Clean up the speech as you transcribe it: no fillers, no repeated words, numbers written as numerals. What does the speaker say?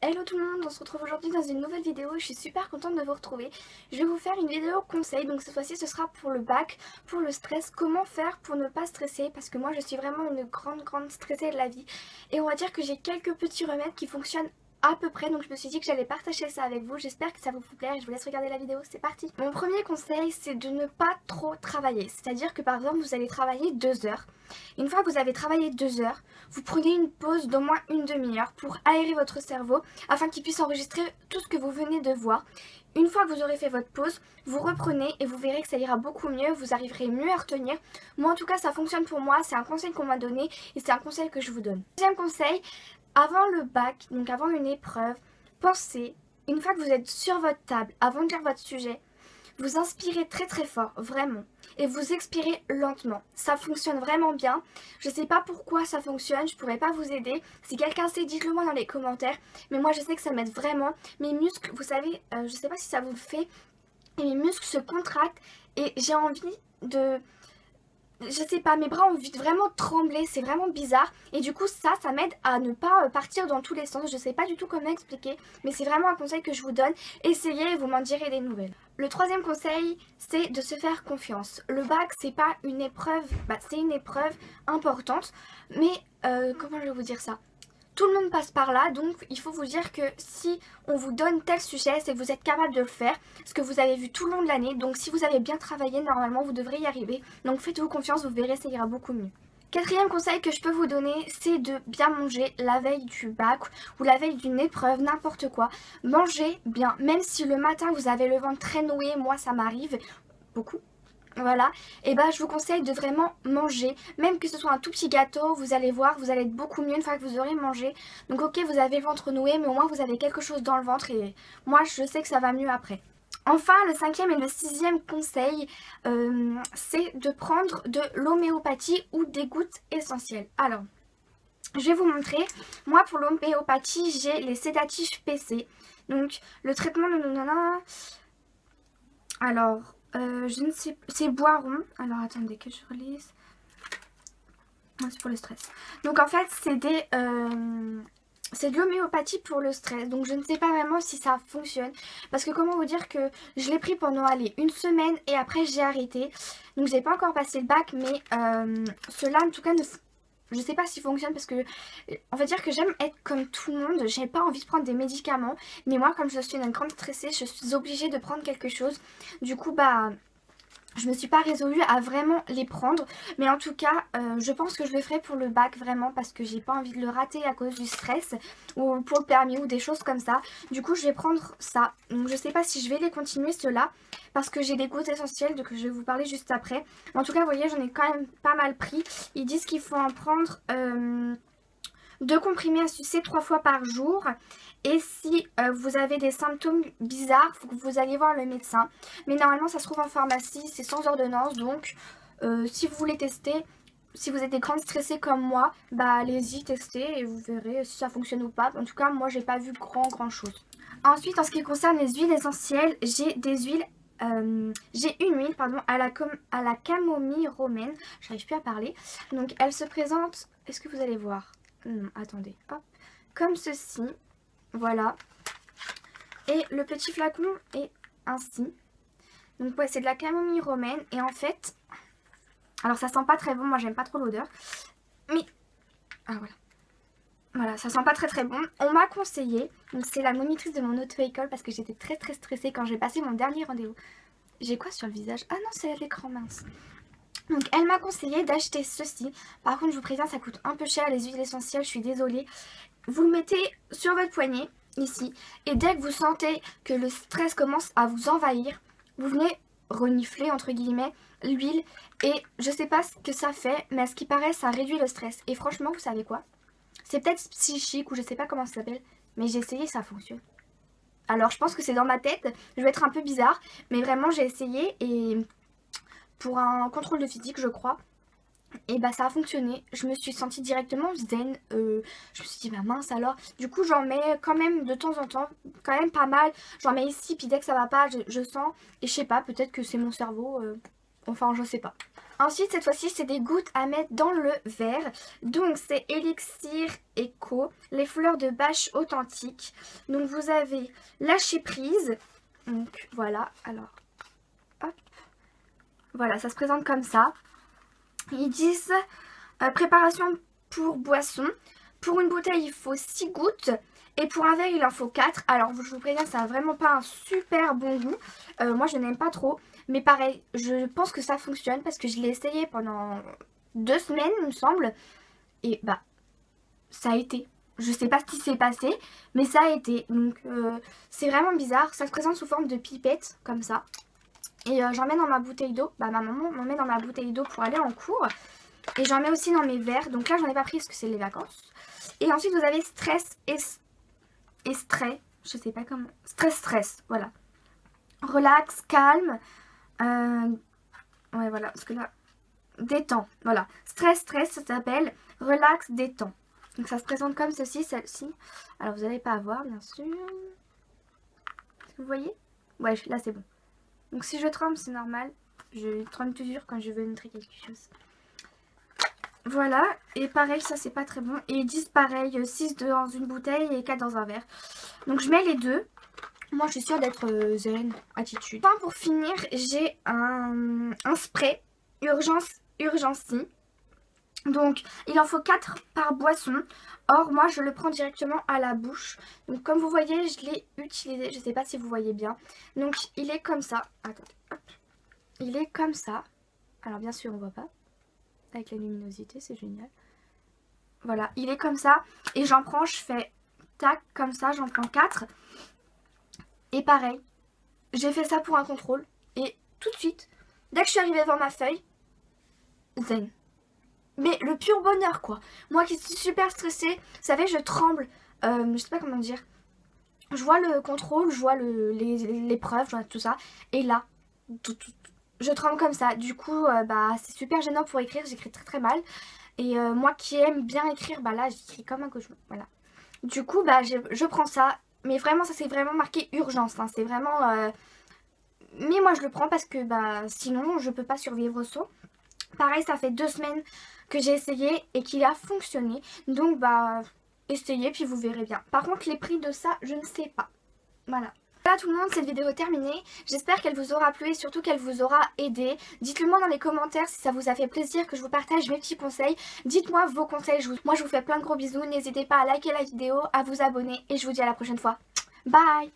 Hello tout le monde, on se retrouve aujourd'hui dans une nouvelle vidéo. Je suis super contente de vous retrouver. Je vais vous faire une vidéo conseil, donc cette fois-ci ce sera pour le bac, pour le stress, comment faire pour ne pas stresser, parce que moi je suis vraiment une grande stressée de la vie. Et on va dire que j'ai quelques petits remèdes qui fonctionnent à peu près, donc je me suis dit que j'allais partager ça avec vous. J'espère que ça vous plaire et je vous laisse regarder la vidéo, c'est parti. Mon premier conseil, c'est de ne pas trop travailler, c'est-à-dire que par exemple vous allez travailler 2 heures. Une fois que vous avez travaillé 2 heures, vous prenez une pause d'au moins une demi-heure pour aérer votre cerveau afin qu'il puisse enregistrer tout ce que vous venez de voir. Une fois que vous aurez fait votre pause, vous reprenez et vous verrez que ça ira beaucoup mieux, vous arriverez mieux à retenir. Moi en tout cas ça fonctionne pour moi, c'est un conseil qu'on m'a donné et c'est un conseil que je vous donne. Deuxième conseil, avant le bac, donc avant une épreuve, pensez, une fois que vous êtes sur votre table, avant de lire votre sujet, vous inspirez très fort, vraiment, et vous expirez lentement. Ça fonctionne vraiment bien. Je sais pas pourquoi ça fonctionne, je pourrais pas vous aider. Si quelqu'un sait, dites-le moi dans les commentaires. Mais moi je sais que ça m'aide vraiment. Mes muscles, vous savez, je sais pas si ça vous le fait, et mes muscles se contractent et j'ai envie de... Je sais pas, mes bras ont envie de vraiment trembler, c'est vraiment bizarre. Et du coup ça m'aide à ne pas partir dans tous les sens. Je sais pas du tout comment expliquer, mais c'est vraiment un conseil que je vous donne. Essayez et vous m'en direz des nouvelles. Le troisième conseil, c'est de se faire confiance. Le bac, c'est pas une épreuve, c'est une épreuve importante, mais comment je vais vous dire ça ? Tout le monde passe par là, donc il faut vous dire que si on vous donne tel sujet, c'est que vous êtes capable de le faire, ce que vous avez vu tout le long de l'année. Donc si vous avez bien travaillé, normalement vous devrez y arriver. Donc faites-vous confiance, vous verrez, ça ira beaucoup mieux. Quatrième conseil que je peux vous donner, c'est de bien manger la veille du bac ou la veille d'une épreuve, n'importe quoi. Mangez bien, même si le matin vous avez le ventre très noué, moi ça m'arrive beaucoup. Voilà, et bah je vous conseille de vraiment manger, même que ce soit un tout petit gâteau, vous allez voir, vous allez être beaucoup mieux une fois que vous aurez mangé. Donc ok, vous avez le ventre noué, mais au moins vous avez quelque chose dans le ventre et moi je sais que ça va mieux après. Enfin, le cinquième et le sixième conseil, c'est de prendre de l'homéopathie ou des gouttes essentielles. Alors, je vais vous montrer. Moi, pour l'homéopathie, j'ai les sédatifs PC. Donc, le traitement de... Alors, je ne sais... C'est Boiron. Alors, attendez que je relise. C'est pour le stress. Donc, en fait, c'est des... c'est de l'homéopathie pour le stress, donc je ne sais pas vraiment si ça fonctionne. Parce que comment vous dire que je l'ai pris pendant, allez, une semaine et après j'ai arrêté. Donc j'ai pas encore passé le bac, mais cela en tout cas je sais pas s'il fonctionne parce que on va dire que j'aime être comme tout le monde. J'ai pas envie de prendre des médicaments, mais moi comme je suis une grande stressée, je suis obligée de prendre quelque chose. Du coup je me suis pas résolue à vraiment les prendre, mais en tout cas je pense que je le ferai pour le bac vraiment parce que j'ai pas envie de le rater à cause du stress ou pour le permis ou des choses comme ça. Du coup je vais prendre ça, donc je sais pas si je vais les continuer ceux-là parce que j'ai des gouttes essentielles donc je vais vous parler juste après. En tout cas vous voyez j'en ai quand même pas mal pris. Ils disent qu'il faut en prendre 2 comprimés à sucer 3 fois par jour. Et si vous avez des symptômes bizarres, il faut que vous alliez voir le médecin. Mais normalement ça se trouve en pharmacie, c'est sans ordonnance. Donc si vous voulez tester, si vous êtes des grandes stressées comme moi, allez-y tester et vous verrez si ça fonctionne ou pas. En tout cas moi j'ai pas vu grand chose. Ensuite en ce qui concerne les huiles essentielles, j'ai des huiles. J'ai une huile à la camomille romaine. J'arrive plus à parler. Donc elle se présente, est-ce que vous allez voir? Attendez, hop, comme ceci, voilà, et le petit flacon est ainsi. Donc ouais, c'est de la camomille romaine et en fait, alors ça sent pas très bon, moi j'aime pas trop l'odeur, mais voilà, ça sent pas très bon. On m'a conseillé, donc c'est la monitrice de mon auto-école parce que j'étais très stressée quand j'ai passé mon dernier rendez-vous. J'ai quoi sur le visage? Ah non, c'est l'écran, mince. Donc elle m'a conseillé d'acheter ceci. Par contre je vous préviens, ça coûte un peu cher les huiles essentielles, je suis désolée. Vous le mettez sur votre poignet, ici. Et dès que vous sentez que le stress commence à vous envahir, vous venez renifler entre guillemets l'huile. Et je sais pas ce que ça fait, mais à ce qui paraît ça réduit le stress. Et franchement vous savez quoi? C'est peut-être psychique ou je sais pas comment ça s'appelle, mais j'ai essayé, ça fonctionne. Alors je pense que c'est dans ma tête, je vais être un peu bizarre, mais vraiment j'ai essayé et... pour un contrôle de physique je crois, et ça a fonctionné. Je me suis sentie directement zen, je me suis dit mince alors. Du coup j'en mets quand même de temps en temps, quand même pas mal. J'en mets ici, puis dès que ça va pas je sens, et je sais pas, peut-être que c'est mon cerveau, Enfin, je sais pas. Ensuite, cette fois-ci, c'est des gouttes à mettre dans le verre. Donc, c'est Elixir Eco, les fleurs de bâche authentiques. Donc, vous avez lâcher prise. Donc, voilà. Alors, hop. Voilà, ça se présente comme ça. Ils disent préparation pour boisson. Pour une bouteille, il faut 6 gouttes. Et pour un verre, il en faut 4. Alors, je vous préviens, ça n'a vraiment pas un super bon goût. Moi, je n'aime pas trop. Mais pareil, je pense que ça fonctionne parce que je l'ai essayé pendant 2 semaines, il me semble. Et bah, ça a été. Je sais pas ce qui s'est passé, mais ça a été. Donc, c'est vraiment bizarre. Ça se présente sous forme de pipette, comme ça. Et j'en mets dans ma bouteille d'eau. Bah, ma maman m'en met dans ma bouteille d'eau pour aller en cours. Et j'en mets aussi dans mes verres. Donc là, j'en ai pas pris parce que c'est les vacances. Et ensuite, vous avez stress et stress. Je sais pas comment. Stress, voilà. Relax, calme. Ouais, voilà, parce que là, détend, voilà. Stress, ça s'appelle relax, détend. Donc ça se présente comme ceci, celle-ci. Alors vous n'allez pas voir, bien sûr. Est-ce que vous voyez? Ouais, là c'est bon. Donc si je trempe, c'est normal. Je trempe toujours quand je veux montrer quelque chose. Voilà, et pareil, ça c'est pas très bon. Et ils disent pareil, 6 dans une bouteille et 4 dans un verre. Donc je mets les deux. Moi je suis sûre d'être zen, attitude. Enfin pour finir, j'ai un spray Urgency. Donc il en faut 4 par boisson. Or moi je le prends directement à la bouche. Donc comme vous voyez, je l'ai utilisé. Je sais pas si vous voyez bien. Donc il est comme ça. Attendez, hop. Il est comme ça. Alors bien sûr on voit pas. Avec la luminosité, c'est génial. Voilà, il est comme ça. Et j'en prends, je fais tac, comme ça, j'en prends 4. Et pareil, j'ai fait ça pour un contrôle. Et tout de suite, dès que je suis arrivée devant ma feuille, zen. Mais le pur bonheur, quoi. Moi qui suis super stressée, vous savez, je tremble. Je sais pas comment dire. Je vois le contrôle, je vois l'épreuve, je vois tout ça. Et là, je tremble comme ça. Du coup, bah, c'est super gênant pour écrire. J'écris très mal. Et moi qui aime bien écrire, bah là, j'écris comme un cochon. Voilà. Du coup, bah, je prends ça. Mais vraiment, ça c'est vraiment marqué urgence. Hein. C'est vraiment... Mais moi, je le prends parce que bah, sinon, je peux pas survivre sans. Pareil, ça fait 2 semaines que j'ai essayé et qu'il a fonctionné. Donc, bah, essayez puis vous verrez bien. Par contre, les prix de ça, je ne sais pas. Voilà. Voilà tout le monde, cette vidéo est terminée. J'espère qu'elle vous aura plu et surtout qu'elle vous aura aidé. Dites-le moi dans les commentaires si ça vous a fait plaisir que je vous partage mes petits conseils. Dites-moi vos conseils. Moi, je vous fais plein de gros bisous. N'hésitez pas à liker la vidéo, à vous abonner et je vous dis à la prochaine fois. Bye!